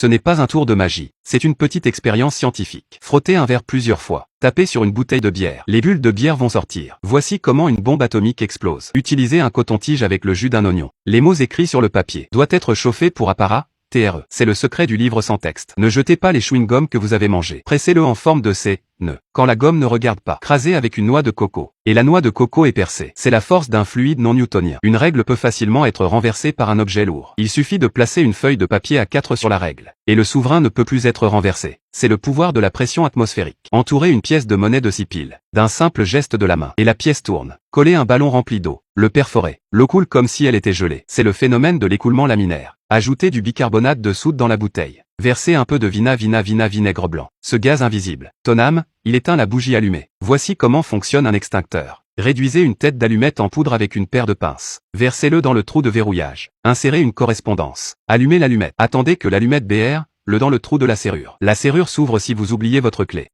Ce n'est pas un tour de magie, c'est une petite expérience scientifique. Frottez un verre plusieurs fois. Tapez sur une bouteille de bière. Les bulles de bière vont sortir. Voici comment une bombe atomique explose. Utilisez un coton-tige avec le jus d'un oignon. Les mots écrits sur le papier doivent être chauffés pour apparat. TRE. C'est le secret du livre sans texte. Ne jetez pas les chewing-gums que vous avez mangés. Pressez-le en forme de C, nœud. Quand la gomme ne regarde pas. Crasez avec une noix de coco. Et la noix de coco est percée. C'est la force d'un fluide non newtonien. Une règle peut facilement être renversée par un objet lourd. Il suffit de placer une feuille de papier A4 sur la règle. Et le souverain ne peut plus être renversé. C'est le pouvoir de la pression atmosphérique. Entourez une pièce de monnaie de 6 piles. D'un simple geste de la main. Et la pièce tourne. Collez un ballon rempli d'eau. Le perforez. L'eau coule comme si elle était gelée. C'est le phénomène de l'écoulement laminaire. Ajoutez du bicarbonate de soude dans la bouteille. Versez un peu de vinaigre blanc. Ce gaz invisible. Tonam, il éteint la bougie allumée. Voici comment fonctionne un extincteur. Réduisez une tête d'allumette en poudre avec une paire de pinces. Versez-le dans le trou de verrouillage. Insérez une correspondance. Allumez l'allumette. Attendez que l'allumette BR, dans le trou de la serrure. La serrure s'ouvre si vous oubliez votre clé.